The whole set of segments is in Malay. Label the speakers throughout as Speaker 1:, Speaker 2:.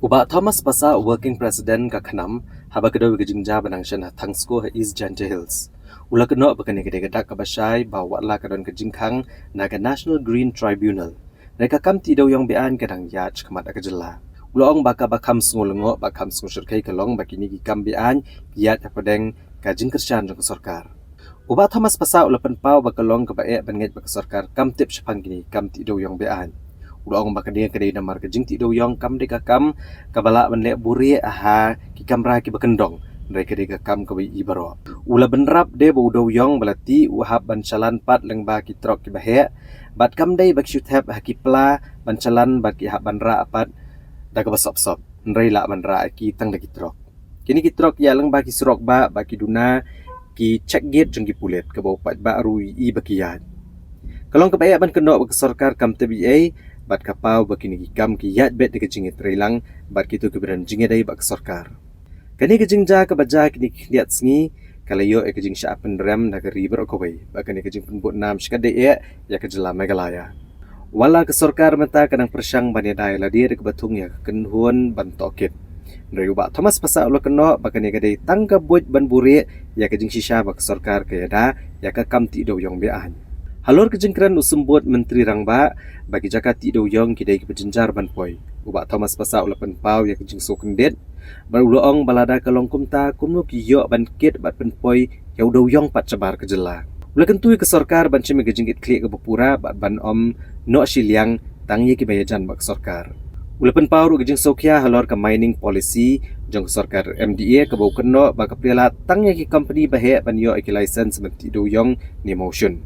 Speaker 1: Uba Thomas Pasa working president ka khanam haba kedo gejingja banangshan thangsko East Jante Hills. Ula keno bakane gede gedak ka basai bawa la kadon kejingkhang naga National Green Tribunal. Reka kam tido yang bean kadang yach kamat akajela. Ula ong baka bakam sngolongo bakam sngshirkai kalong bakini ki kam bean yat apadeng ka jingkershan jong sarkar. Uba Thomas Pasa ula penpau bakalong ka bae banget bak sarkar kam tip syapang gini kam tido yang bean. Ulang baka dia kedai namar ke jingti do yong kam deka kam kabala benlek buri aha ki kamra ki bakendong mereka deka kam ke ibaro ula benrap de bo do yong belati uhab bancalan pat lengba ki trok ki bahe bat kam dai bak shoot have haki pla bancalan bak ki hab banra apat daga basop sop nrei la banra ki tang deki trok kini ki trok ya lengba ki surok ba baki duna ki check gate jeng ki pulet ke bau pat ba rui i bakiyat kalong kebaya ban kendok bak sarkar kam TBA bat kapau bakini kam ki yat bet de jingit relang bat kitu keberan jinge dai bak sarkar kani kejingja ke baja kini liat sngi kalayo e kejing sya pendram na river okoi bakani kejing penbut nam skade e ya kejela megalaya wala ke sarkar mata kadang persang bani dai la dia ke batung ya kenhun ban tokit Nreu ba Thomas Pasa ulo keno bakani kadai tangka buat ban buri ya kejing shisha bak sarkar ke da ya ka kam ti do yong bean Halor kejengkeran usembut Menteri Rangba bagi jaka tido yong kidai kepenjenjar banpoi. Uba Thomas Pasa ula penpau ya kejeng so kendet. Baruloong balada kalong kumta kumno kiyo bankit bat penpoi ya udo yong pat cebar kejela. Ula kentui ke sarkar ban cemi kejengkit klik ke bepura bat ban om no siliang tangi ki bayajan bak sarkar. Ula penpau ru kejeng sokia halor ke mining policy jong sarkar MDA ke bau keno bak kepriala tangi ki company bahe ban yo iki license mentido yong ni motion.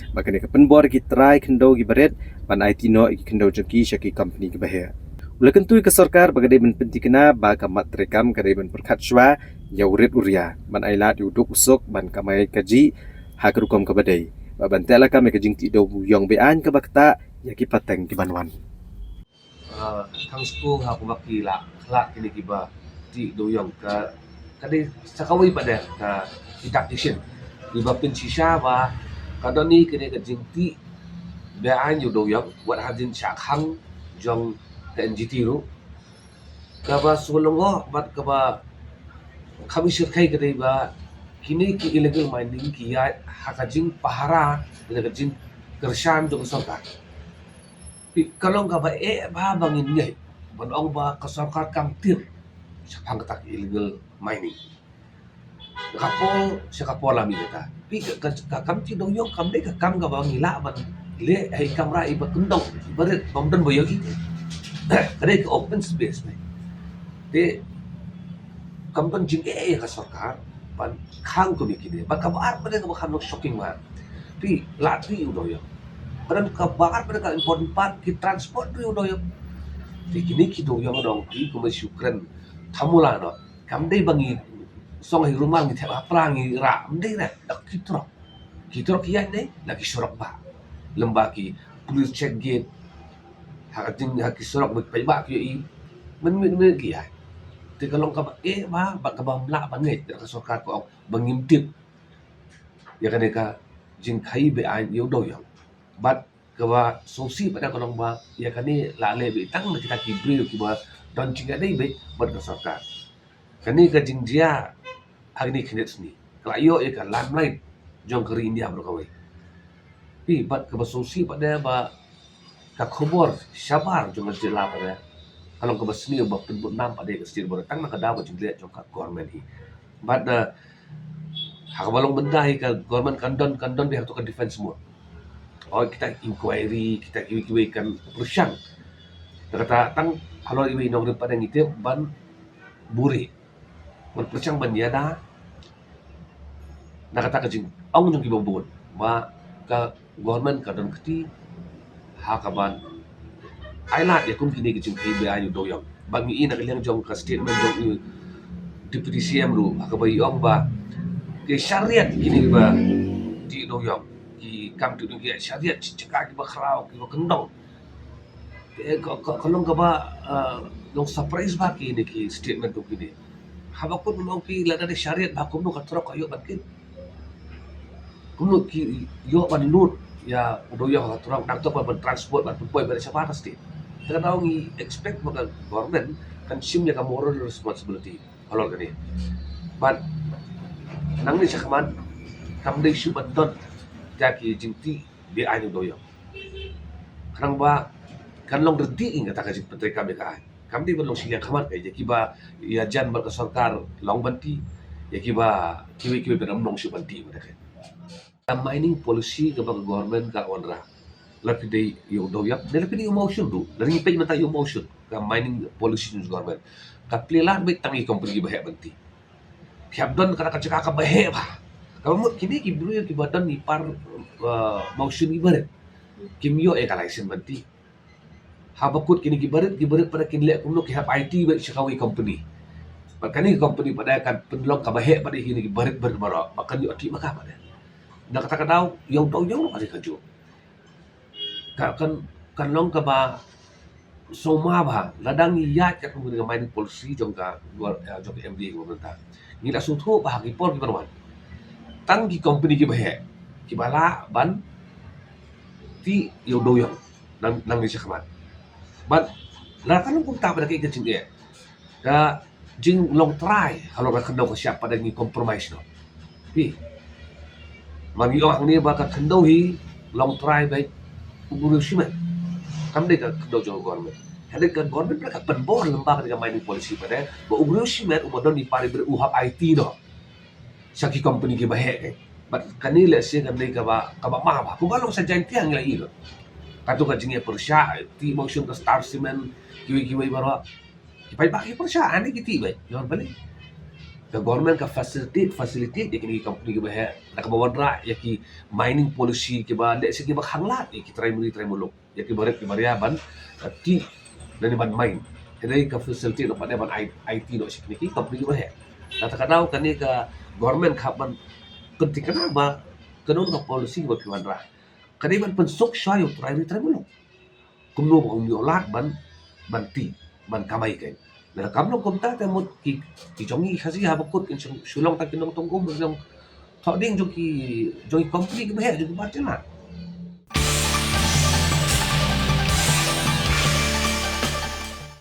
Speaker 1: Bakani ke penbor ki try kendo ki baret ban IT no ki kendo joki syaki company ki bahaya. Ula kentui ke sarkar bagade ben penti kena ba kamat rekam kade ben perkat shwa ya urit uria ban ailat uduk usuk ban kamai kaji ha kerukom ke badai. Ba ban tela kam ke jingti do yong bean ke bakta ya ki pateng ki banwan.
Speaker 2: Thang school ha kumaki la kini kiba ti doyong ka kade sakawai pada ka induction kiba pin shisha ba kadoni kini ka jingti bean yu doyong wat hadin shakhang jong ka NGT ru ka ba sulongo bat ka ba kami shirkai kade ba kini ki illegal mining ki ya hakajing pahara kini ka jing kershan jong sarkar kalong ka ba ba bangin nyai banong ba kasarkar kam tir sapang tak illegal mining kapol sa kapol lami ta pi ka kam ti dong yong kam de ka kam ka ba ngila ban le ai kamra iba kendong baret bomdan boyo ki kade ka open space ne de kam kan jing ka sarkar ban khang to ni kide ba ka ba de ka ba khang shocking ma pi lati udo yo Padahal kabar pada important part ki transport tu udah yang kini kita yang dong ki syukran thamula no kam dei bangi song hi rumah ngi thep aprangi ra dei na dak kitrok ya ne lagi sorok ba lemba ki police check gate hakatin haki sorok bai ba ki i men ki ya te kalong ka ba ka ba mla ba ngai ka sarkar ko bangimtip ya kan ka jing khai be an yo do yang bat kawa sosi pada kolong ba ya kani lale be tang na kita kibri ki ba don chinga dei be bat ka sarkar kani ka jingjia agni khinet ni klayo e ka limelight jong kari India bro kawai pi bat ka ba sosi pada ba ka khobor shabar jong jela pada kalau ka ba sni ba penbut nam pada ka stir bro tang na ka dawo jingle jong ka government hi bat hakabalong benda hi ka government kandon dia tu ka defense semua Oh kita inquiry, kita iwi kan persang. Kata tang kalau iwi nong pada ngite ban buri. Ban persang ban yada. Nak kata kajing ong jong kibobon. Ma ka government ka don keti ha ka ban. Ailat ya kum kini kajing kai ayu doyong. Bang i nak liang jong ka statement jong deputy CM ru ha ka bai ong ba. Ke syariat ini ba di doyong. Kam tu dia syariat cakap kita kharau kita kendong kalau ka ba dong surprise ba ki ni ki statement tu kini haba kun mo ki la dari syariat ba kun no ka trok ayo bakin kun ki yo ban lut ya udo yo ka trok dak to ban transport ban poi ban siapa pasti Kadang ngi expect mga government consume ka moral responsibility halor gani but nang ni siya kaman kamday syubat don jaki jinti di anyo doyo karang ba kanlong redi inga taka jing pentri kami ka kamdi ba long siya kaman kay jaki ba ya jan ba ka sarkar long banti jaki ba kiwi beram long syubanti ba kay mining policy ka ba government ka onra lapi day yung doyak lapi yung motion do laring pay man tayo motion ka mining policy ng government ka plilan may tangi company bahe banti tiap don kada ka ka bahe ba kamu kini kibru yung kibatan ni par motion ibaret kimyo e ka license banti habakut kini gibaret pada kinle kumno ki hab IT ba shikawi company makani company pada kan penlong ka bahe pada kini gibaret bermara makan yo ati maka pada nak kata daw yung daw yung ka kaju kan long ka ba soma ba ladang iyat ka kung dengan mining policy jong ka jong ka MDA ko benta ni la sutho ba ki por ki barwan tang ki company ki bahe ki bala ban ti yo do yang nang ni kaman but la kan kung ta pada kay jing e ka jing long try halo ka kendo ka siya pada ni compromise no pi magi orang ni ba ka kendo hi long try ba guru siman kam de ka do jo government hade ka government ka penbor lembaga dengan mining policy pada ba guru siman umodon ni pare ber uhap IT do saki company ki bahe ke but kanile si kan de ka ba ma ba ku balong sa giant tiang la ilo katu ka jinge persya ti motion ka star cement kiwi baro ipai ba ki persya ani kiti ba yon balik the government ka facilitate ya kini company ke bah nak bawan ra ya ki mining policy ke ba le se ki ba hanglat ya ki try muluk ya ki baret ki mariaban ti dari ban main kedai ka facility no pada ban IT no se ki company ke bah na takadaw kani ka government ka ban penting kana ba kanon ka policy ba ki ra kadai ban pensok sya yo try muluk kumno ba lat ban ti ban kamay kay na kamno kumta ta mo ki jongi khasi ha bakut kin sulong ta kinong tong kum jong thọ ding jong ki company ki bah jong ba chana